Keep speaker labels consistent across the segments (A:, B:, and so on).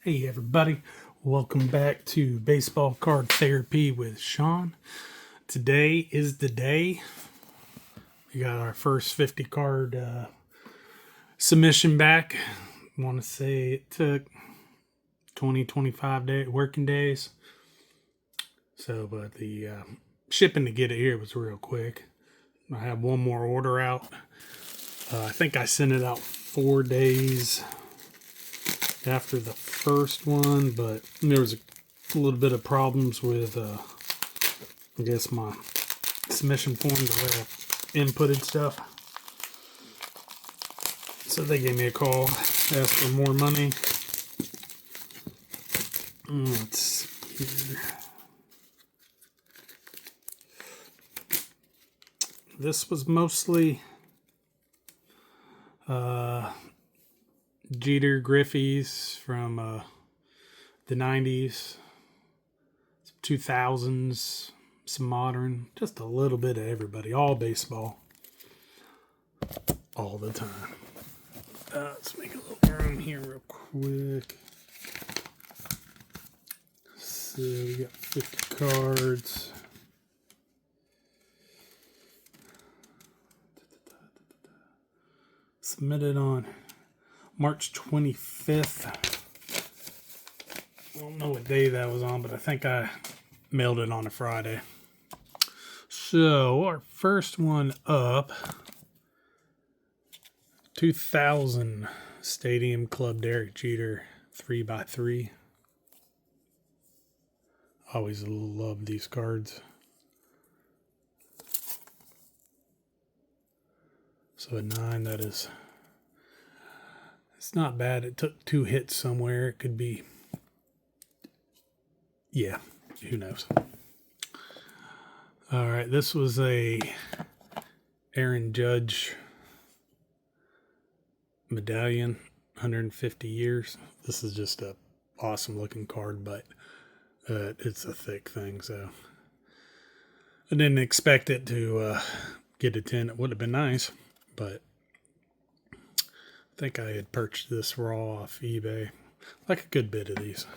A: Hey everybody, welcome back to Baseball Card Therapy with Sean. Today is the day. We got our first 50 card submission back. I want to say it took 25 working days. So, but the shipping to get it here was real quick. I have one more order out. I think I sent it out 4 days after the first one, but there was a little bit of problems with I guess my submission form, the way I inputted stuff. So they gave me a call, asked for more money. Let's see here. This was mostly Jeter Griffey's from the 90s, 2000s, some modern, just a little bit of everybody, all baseball, all the time. Let's make a little room here real quick. So we got 50 cards. Submitted on March 25th. I don't know what day that was on, but I think I mailed it on a Friday. So our first one up, 2000 Stadium Club Derek Jeter 3x3. Always love these cards. So a 9, that is, it's not bad. It took 2 hits somewhere. It could be, yeah, who knows. All right, this was a Aaron Judge medallion, 150 years. This is just a awesome looking card, but it's a thick thing, so I didn't expect it to get a 10. It would have been nice, but I think I had purchased this raw off eBay, like a good bit of these.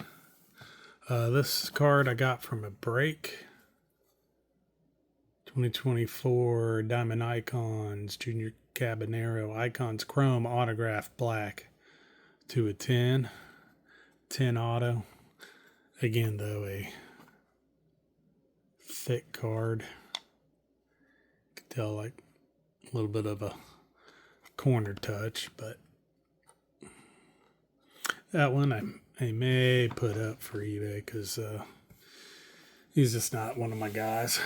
A: This card I got from a break. 2024 Diamond Icons Junior Cabanero Icons Chrome Autograph Black to a 10 auto. Again, though, a thick card. You can tell like a little bit of a corner touch, but that one I may put up for eBay because he's just not one of my guys.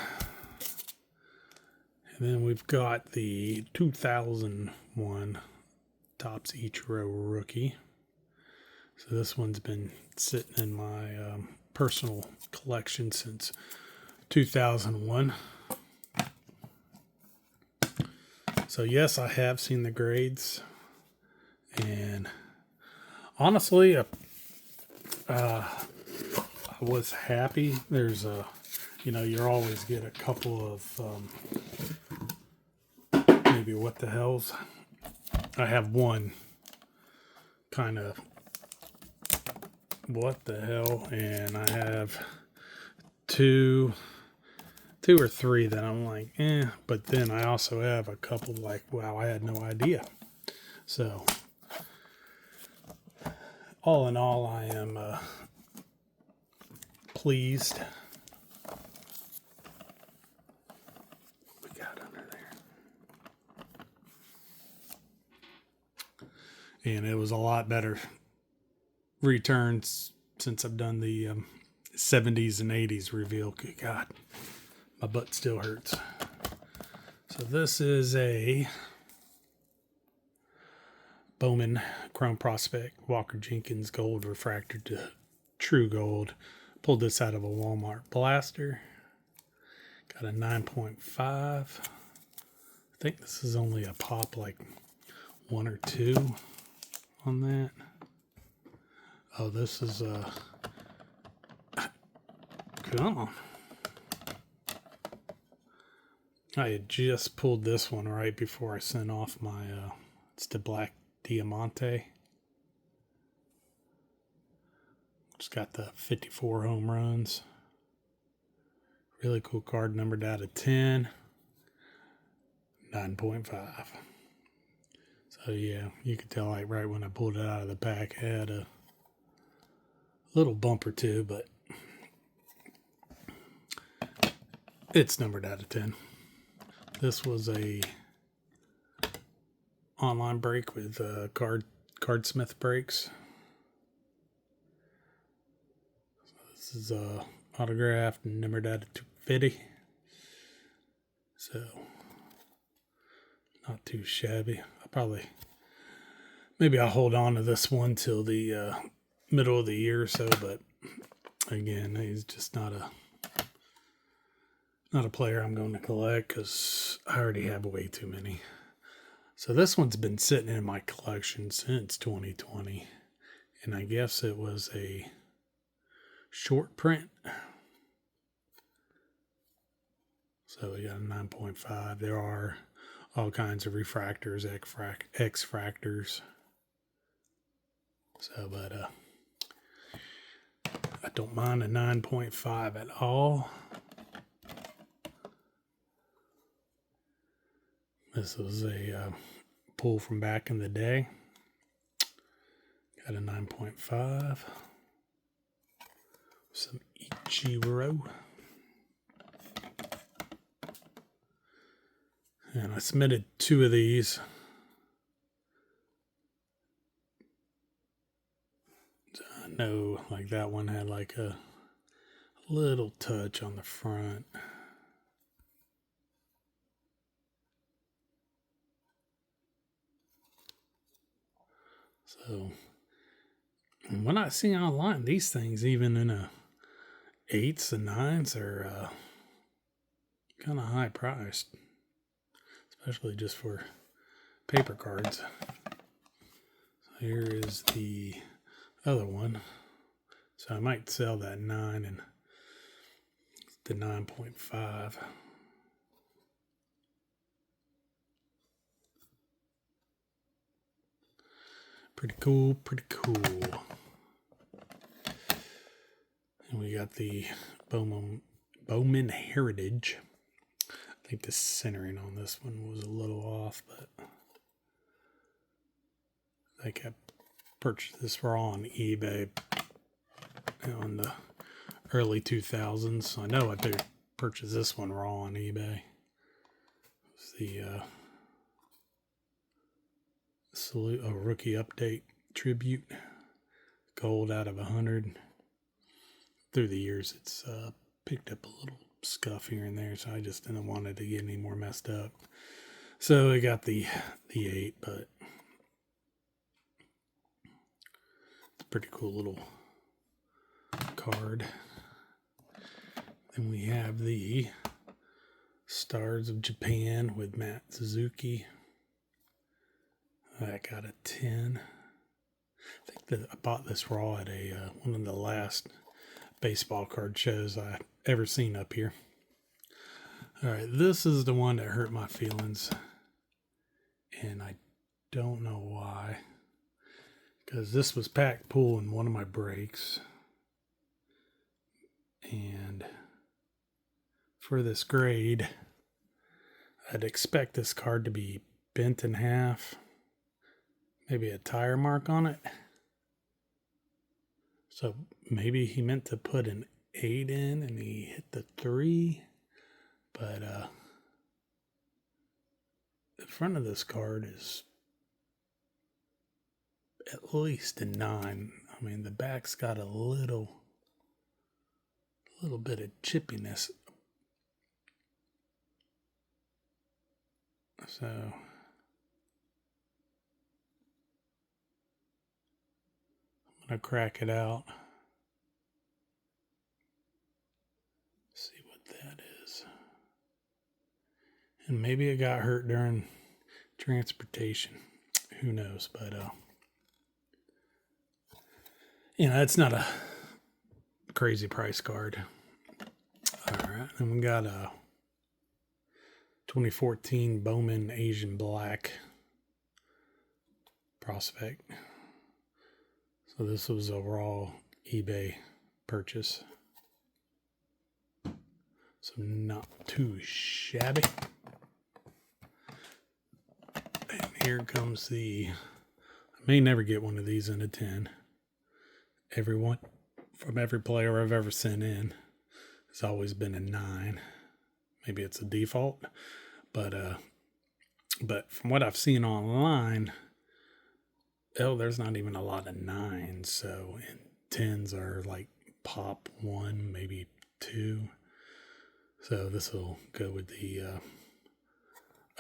A: And then we've got the 2001 Topps Ichiro rookie. So this one's been sitting in my personal collection since 2001. So yes, I have seen the grades, and honestly, I was happy. There's you always get a couple of maybe what the hell's. I have one kind of what the hell, and I have two or three that I'm like, but then I also have a couple like, wow, I had no idea. So all in all, I am pleased. What we got under there? And it was a lot better returns since I've done the 70s and 80s reveal. Good God, my butt still hurts. So this is a Bowman Chrome Prospect Walker Jenkins Gold Refractor to True Gold. Pulled this out of a Walmart blaster. Got a 9.5. I think this is only a pop like 1 or 2 on that. Oh, this is come on. I had just pulled this one right before I sent off my it's the Black Diamante. It's got the 54 home runs. Really cool card, numbered out of 10. 9.5. So yeah, you could tell like right when I pulled it out of the pack, it had a little bump or two, but it's numbered out of 10. This was a online break with Cardsmith breaks. So this is autographed and numbered out of 250. So not too shabby. Maybe I'll hold on to this one till the middle of the year or so, but again, he's just not a player I'm going to collect because I already have way too many. So this one's been sitting in my collection since 2020, and I guess it was a short print. So we got a 9.5. There are all kinds of refractors, X-fractors. So, but I don't mind a 9.5 at all. This was a pull from back in the day. Got a 9.5. Some Ichiro. And I submitted 2 of these. I know like that one had like a little touch on the front. So when I see online, these things even in a 8s and 9s are kind of high priced, especially just for paper cards. So here is the other one. So I might sell that 9 and the 9.5. Pretty cool, pretty cool. And we got the Bowman Heritage. I think the centering on this one was a little off, but I think I purchased this for on eBay in the early 2000s. I know I purchased this one raw on eBay. It's the rookie update tribute, gold out of 100. Through the years, it's picked up a little scuff here and there, so I just didn't want it to get any more messed up. So I got the 8, but it's a pretty cool little card. Then we have the Stars of Japan with Matt Suzuki. I got a 10. I think that I bought this raw at one of the last baseball card shows I ever seen up here. All right, this is the one that hurt my feelings, and I don't know why, because this was packed pull in one of my breaks, and for this grade, I'd expect this card to be bent in half, maybe a tire mark on it. So maybe he meant to put an 8 in and he hit the 3. But the front of this card is at least a 9. I mean, the back's got a little bit of chippiness. So I'm going to crack it out. See what that is. And maybe it got hurt during transportation. Who knows? But, it's not a crazy price card. All right. And we got a 2014 Bowman Asian Black prospect. So this was a raw eBay purchase. So not too shabby. And here comes I may never get one of these in a 10. Everyone, from every player I've ever sent in, has always been a 9. Maybe it's a default, but from what I've seen online, there's not even a lot of 9s. So, and 10s are like pop 1, maybe 2. So this will go with the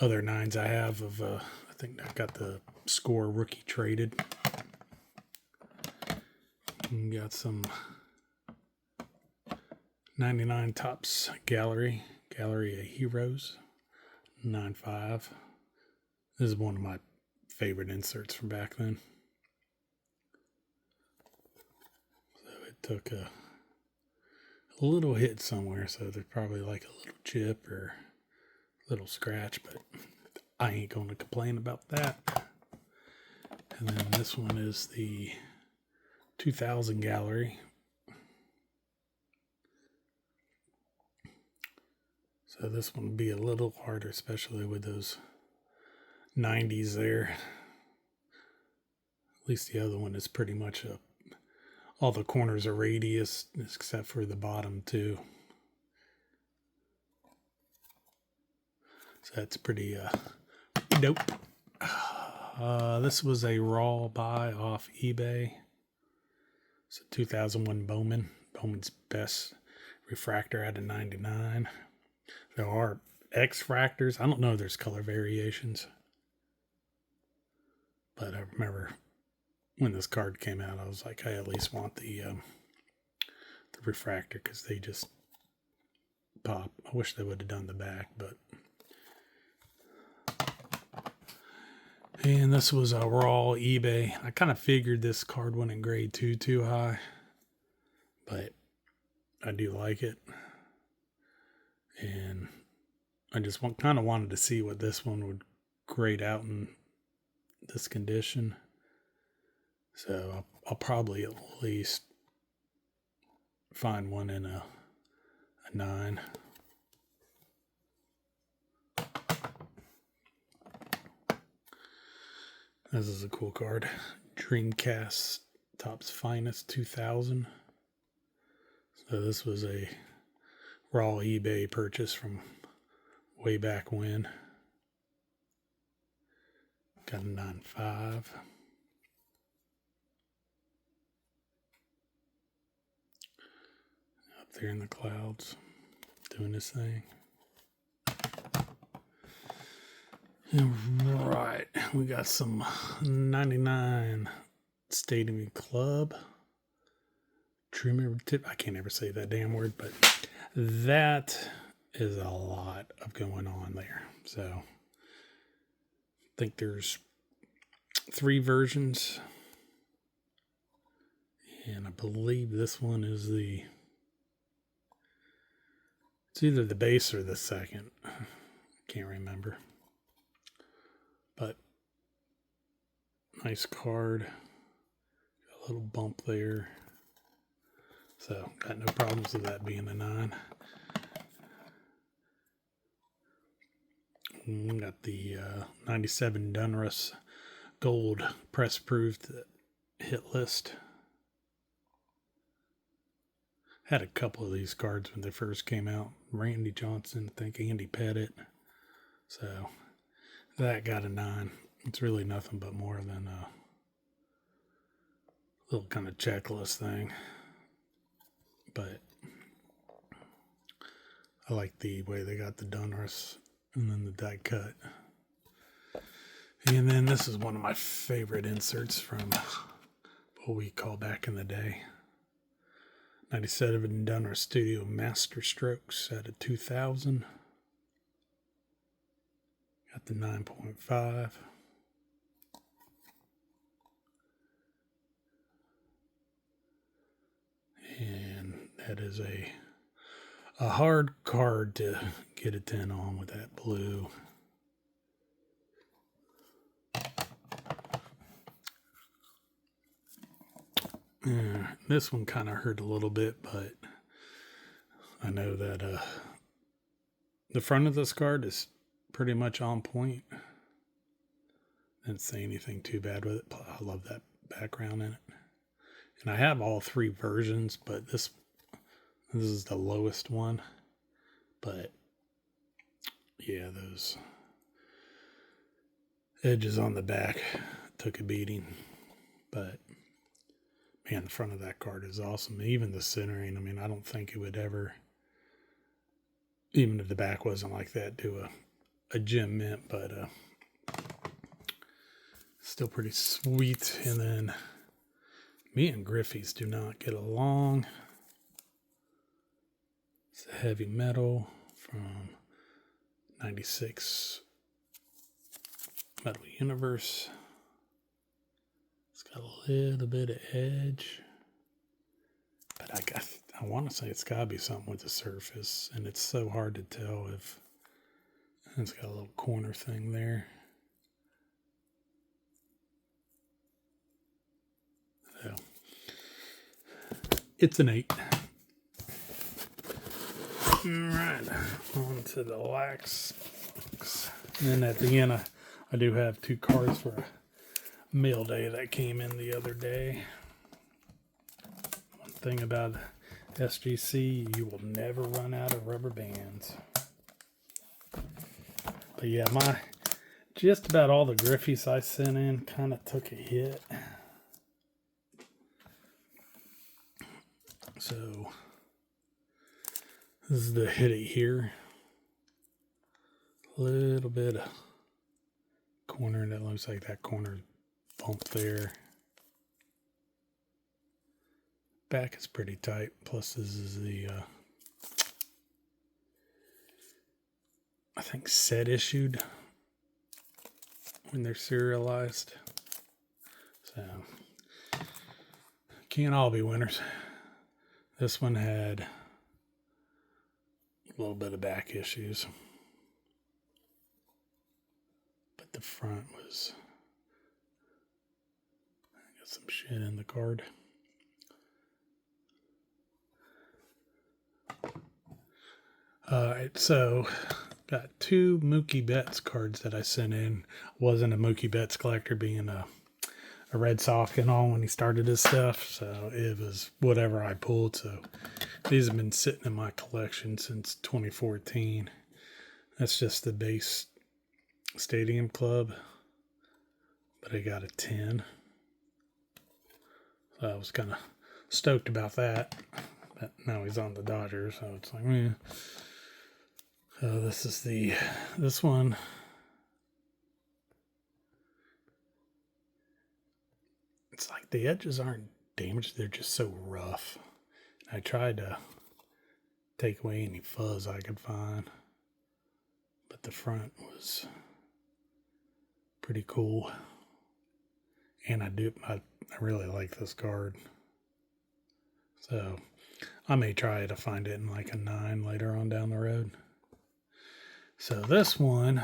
A: other 9s I have of, I think I got the Score rookie traded. And got some 99 Topps Gallery of Heroes, 9.5. This is one of my favorite inserts from back then. So it took a little hit somewhere, so there's probably like a little chip or a little scratch, but I ain't going to complain about that. And then this one is the 2000 Gallery. So this one will be a little harder, especially with those 90s there. At least the other one is pretty much all the corners are radius, except for the bottom too. So that's pretty dope. This was a raw buy off eBay. It's a 2001 Bowman's best refractor out of 99. There are X-fractors. I don't know if there's color variations. But I remember when this card came out, I was like, I at least want the refractor because they just pop. I wish they would have done the back, but. And this was a raw eBay. I kind of figured this card wouldn't grade too high, but I do like it. And I just kind of wanted to see what this one would grade out in this condition. So I'll probably at least find one in a 9. This is a cool card. Dreamcast Topps Finest 2000. So this was a raw eBay purchase from way back when. Got a 9.5. Up there in the clouds, doing this thing. Right, we got some 99 Stadium Club. Trimmer tip. I can't ever say that damn word, but that is a lot of going on there. So I think there's 3 versions, and I believe this one is it's either the base or the second. Can't remember. But nice card. Got a little bump there. So got no problems with that being a 9. We got the 97 Donruss Gold press proved hit list. Had a couple of these cards when they first came out. Randy Johnson, I think Andy Pettit. So that got a 9. It's really nothing but more than a little kind of checklist thing. But I like the way they got the Donruss and then the die cut. And then this is one of my favorite inserts from what we call back in the day. 97 Donruss Studio Master Strokes out of 2000. Got the 9.5. And that is a hard card to get a 10 on with that blue. This one kind of hurt a little bit, but I know that the front of this card is pretty much on point. Didn't say anything too bad with it. I love that background in it. And I have all three versions, but this is the lowest one. But yeah, those edges on the back took a beating. But man, the front of that card is awesome. Even the centering, I mean, I don't think it would ever, even if the back wasn't like that, do a gem mint, but still pretty sweet. And then me and Griffey's do not get along. It's a heavy metal from 96 Metal Universe. It's got a little bit of edge, but I want to say it's got to be something with the surface, and it's so hard to tell if it's got a little corner thing there. So it's an 8. All right, on to the wax box. And then at the end, I do have 2 cards for a mail day that came in the other day. One thing about SGC, you will never run out of rubber bands. But yeah, just about all the Griffies I sent in kind of took a hit. So this is the hit it here. A little bit of corner, and it looks like that corner bump there. Back is pretty tight. Plus, this is the I think set issued when they're serialized. So can't all be winners. This one had a little bit of back issues, but the front was, I got some shit in the card. Alright, so got 2 Mookie Betts cards that I sent in. Wasn't a Mookie Betts collector, being a Red Sox and all when he started his stuff, so it was whatever I pulled. So these have been sitting in my collection since 2014. That's just the base Stadium Club, but I got a 10. So I was kind of stoked about that. But now he's on the Dodgers, so it's like, eh. So this one. It's like the edges aren't damaged, they're just so rough. I tried to take away any fuzz I could find, but the front was pretty cool. And I really like this card. So I may try to find it in like a 9 later on down the road. So this one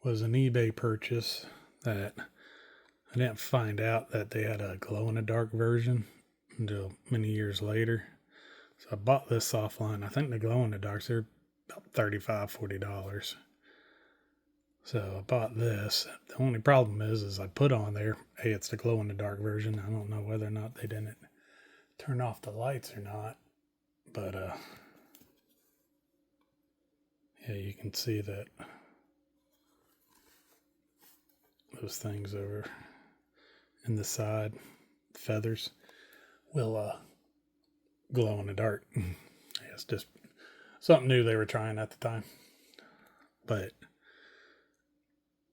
A: was an eBay purchase that I didn't find out that they had a glow-in-the-dark version until many years later. So I bought this offline. I think the glow-in-the-darks are about $35, $40. So I bought this. The only problem is I put on there, hey, it's the glow-in-the-dark version. I don't know whether or not they didn't turn off the lights or not. But, yeah, you can see that those things over in the side feathers will glow in the dark. It's just something new they were trying at the time, but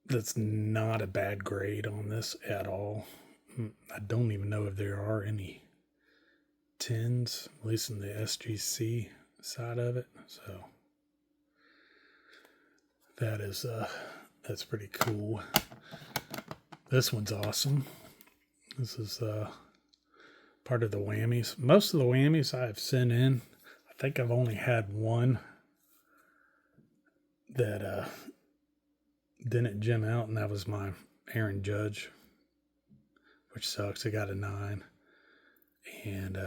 A: that's not a bad grade on this at all. I don't even know if there are any 10s, at least in the SGC side of it. So that's pretty cool. This one's awesome. This is part of the whammies. Most of the whammies I've sent in, I think I've only had one that didn't gem out, and that was my Aaron Judge which sucks. It got a 9. And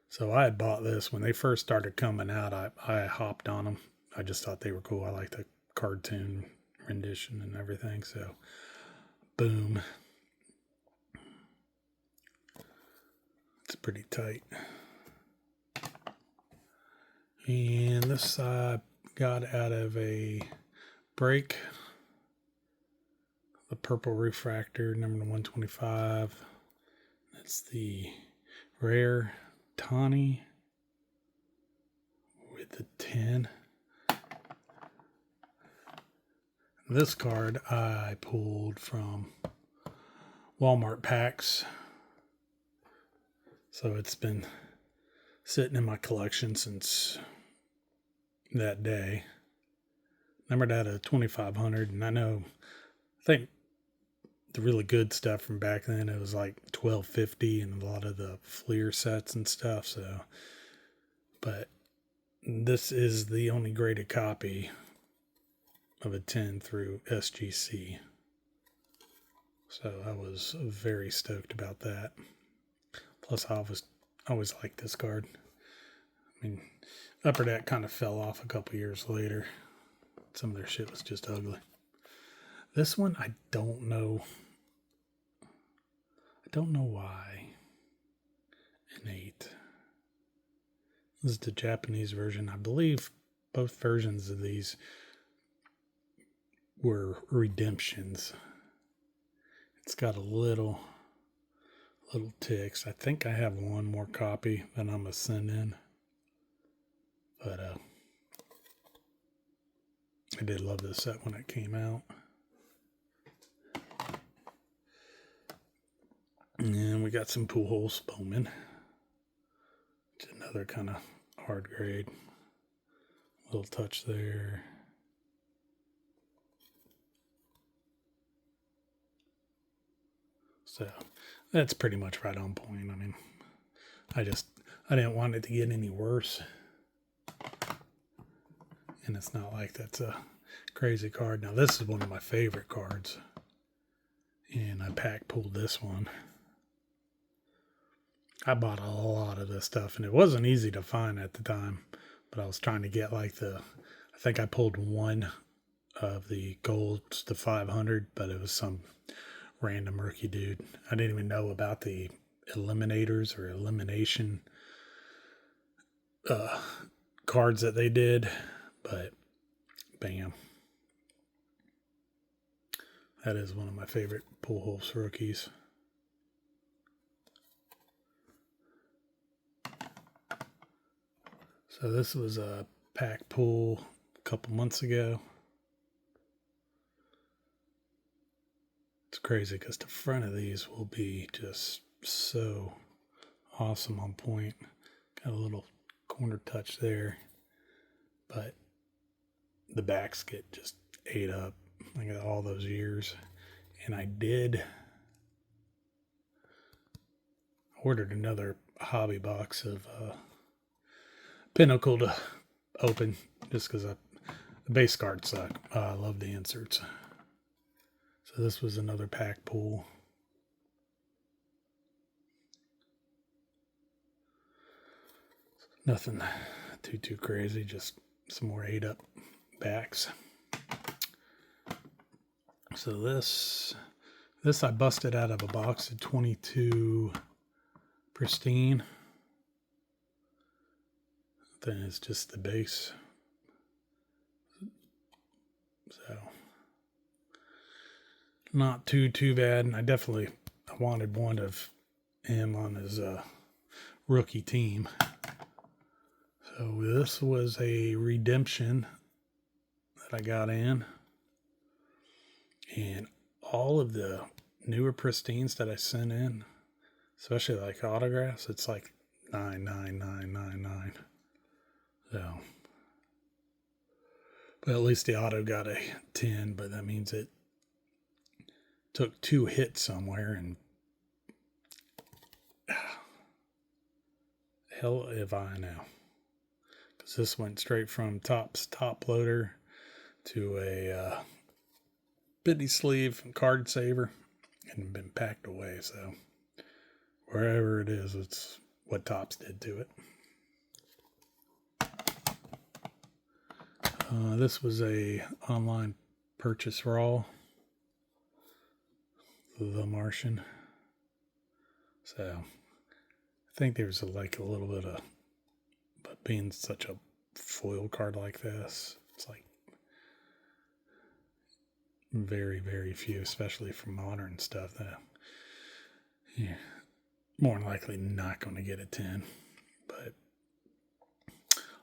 A: so I had bought this when they first started coming out. I hopped on them. I just thought they were cool. I like the cartoon rendition and everything. So, boom. It's pretty tight. And this I got out of a break. The purple refractor, number 125. That's the rare Tawny with the 10. This card I pulled from Walmart packs. So it's been sitting in my collection since that day. Numbered out of 2500, and I think the really good stuff from back then, it was like 1250 and a lot of the Fleer sets and stuff. So, but this is the only graded copy of a 10 through SGC. So I was very stoked about that. Plus, I always liked this card. I mean, Upper Deck kind of fell off a couple years later. Some of their shit was just ugly. This one, I don't know. I don't know why. Innate. This is the Japanese version. I believe both versions of these were redemptions. It's got a little ticks. I think I have one more copy that I'm gonna send in. But I did love this set when it came out. And we got some Pujols Bowman. It's another kind of hard grade. Little touch there. So that's pretty much right on point. I mean, I didn't want it to get any worse. And it's not like that's a crazy card. Now, this is one of my favorite cards. And I pack pulled this one. I bought a lot of this stuff, and it wasn't easy to find at the time. But I was trying to get like I think I pulled one of the golds, the 500, but it was some random rookie dude. I didn't even know about the eliminators or elimination cards that they did. But bam. That is one of my favorite Pujols rookies. So this was a pack pull a couple months ago. It's crazy because the front of these will be just so awesome on point. Got a little corner touch there. But the backs get just ate up. I got all those years. And I ordered another hobby box of Pinnacle to open just because the base cards suck. I love the inserts. So this was another pack pull. Nothing too crazy, just some more ate up backs. So this I busted out of a box of 22 pristine. Then it's just the base. So not too bad. And I wanted one of him on his rookie team. So this was a redemption that I got in. And all of the newer pristines that I sent in, especially like autographs, it's like 99999. So, but at least the auto got a 10, but that means it took 2 hits somewhere, and hell if I know. Because this went straight from Topps top loader to a bitty sleeve card saver, and been packed away. So wherever it is, it's what Topps did to it. This was a online purchase raw, The Martian. So I think there's like a little bit of, but being such a foil card like this, it's like very, very few, especially for modern stuff, that yeah, more than likely not going to get a 10. But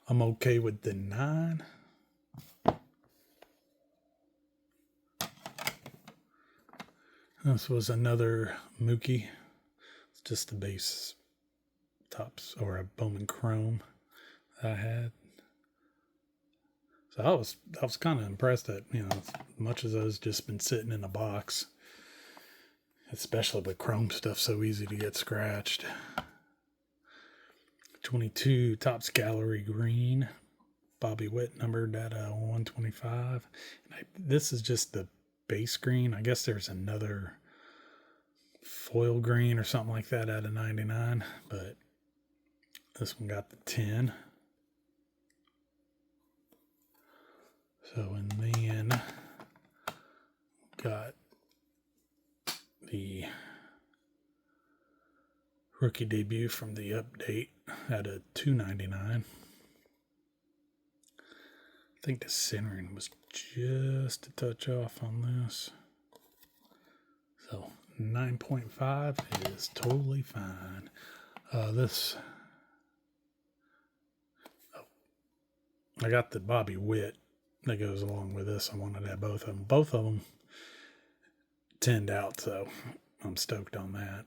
A: I'm okay with the 9. This was another Mookie. It's just the base Topps or a Bowman Chrome that I had. So I was kind of impressed that, as much as those just been sitting in a box, especially with Chrome stuff so easy to get scratched. 22 Topps Gallery Green, Bobby Witt, numbered at 125. And this is just the base green. I guess there's another foil green or something like that at a 99, but this one got the 10. So, and then got the rookie debut from the update at a 299. I think the centering was just a touch off on this. So 9.5 is totally fine. I got the Bobby Witt that goes along with this. I wanted to have both of them. Both of them tinned out, so I'm stoked on that.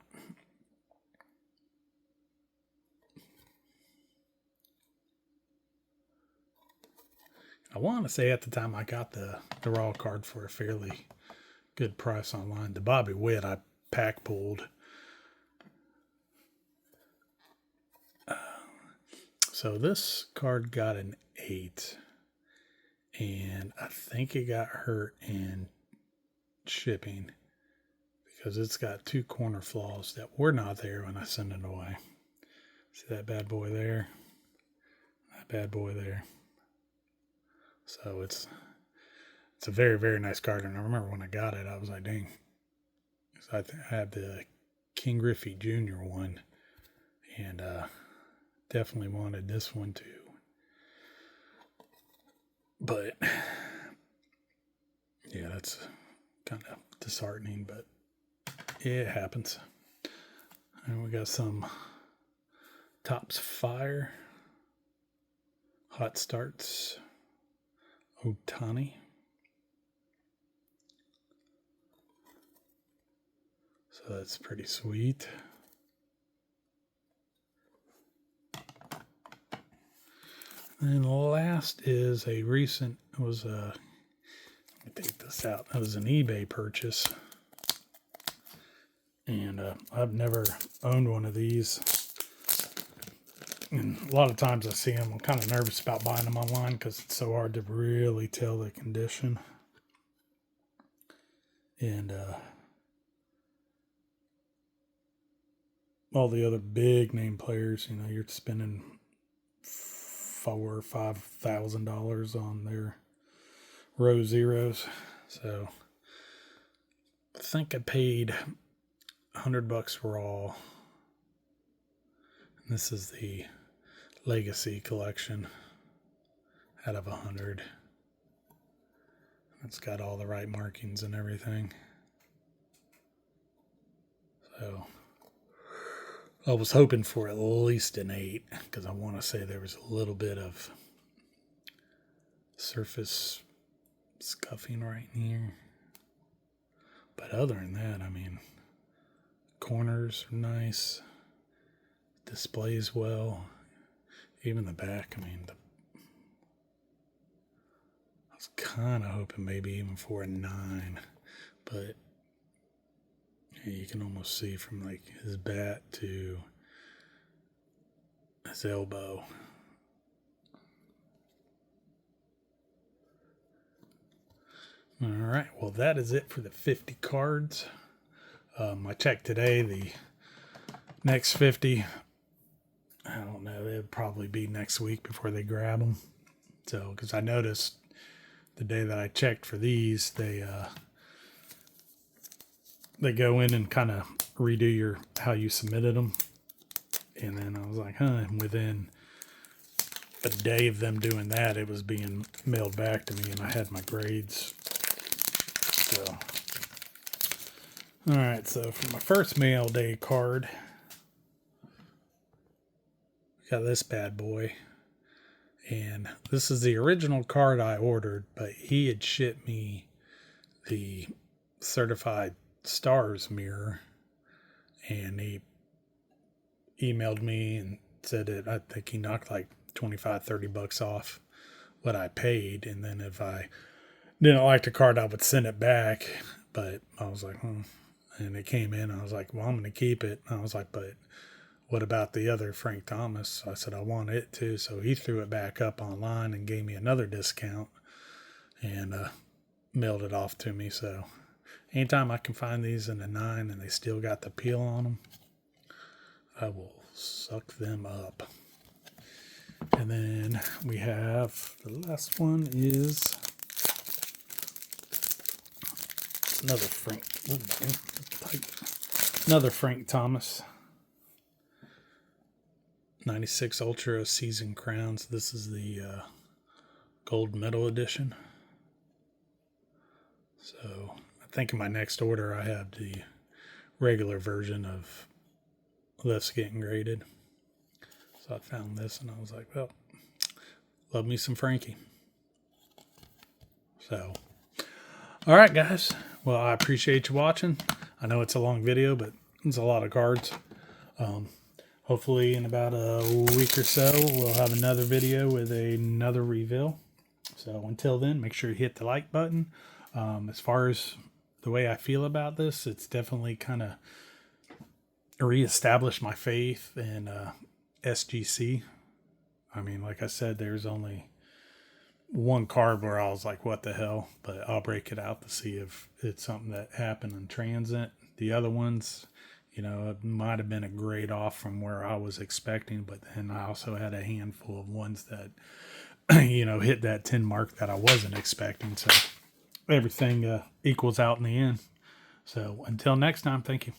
A: I want to say at the time I got the raw card for a fairly good price online. The Bobby Witt I pack pulled. So this card got an 8. And I think it got hurt in shipping because it's got 2 corner flaws that were not there when I sent it away. See that bad boy there? That bad boy there. So it's a very, very nice card. And I remember when I got it, I was like, dang. I had the King Griffey Jr. one. And definitely wanted this one too. But yeah, that's kind of disheartening, but it happens. And we got some Topps Fire, Hot Starts, Ohtani. So that's pretty sweet. And last is a recent, let me take this out. That was an eBay purchase. And I've never owned one of these. And a lot of times I see them, I'm kind of nervous about buying them online because it's so hard to really tell the condition. And all the other big name players, you're spending $4,000 or $5,000 on their row zeros. So I think I paid $100 raw. And this is the Legacy collection out of 100. It's got all the right markings and everything. So I was hoping for at least an 8 because I want to say there was a little bit of surface scuffing right here. But other than that, corners are nice. Displays well. Even the back, I was kind of hoping maybe even for a 9. But yeah, you can almost see from like his bat to his elbow. All right, well, that is it for the 50 cards. I checked today, the next 50, I don't know, it'll probably be next week before they grab them. So, because I noticed the day that I checked for these, they go in and kind of redo how you submitted them. And then I was like, huh, and within a day of them doing that, it was being mailed back to me and I had my grades. So, all right, so for my first mail day card, got this bad boy. And this is the original card I ordered, but he had shipped me the certified stars mirror, and he emailed me and said that I think he knocked like $25-30 off what I paid, and then if I didn't like the card I would send it back. But I was like, and it came in, I was like, well, I'm gonna keep it. And I was like, but what about the other Frank Thomas? So I said I want it too. So he threw it back up online and gave me another discount and mailed it off to me. So anytime I can find these in a 9 and they still got the peel on them, I will suck them up. And then we have the last one is another Frank Thomas 96 Ultra Season Crowns. This is the gold medal edition. So I think in my next order I have the regular version of this getting graded. So I found this and I was like, well, love me some Frankie. So, all right, guys. Well, I appreciate you watching. I know it's a long video, but it's a lot of cards. Hopefully in about a week or so, we'll have another video with another reveal. So until then, make sure you hit the like button. As far as the way I feel about this, it's definitely kind of reestablished my faith in SGC. I mean, like I said, there's only one card where I was like, what the hell? But I'll break it out to see if it's something that happened in transit. The other ones, you know, it might have been a grade off from where I was expecting, but then I also had a handful of ones that, you know, hit that 10 mark that I wasn't expecting. So everything equals out in the end. So until next time, thank you.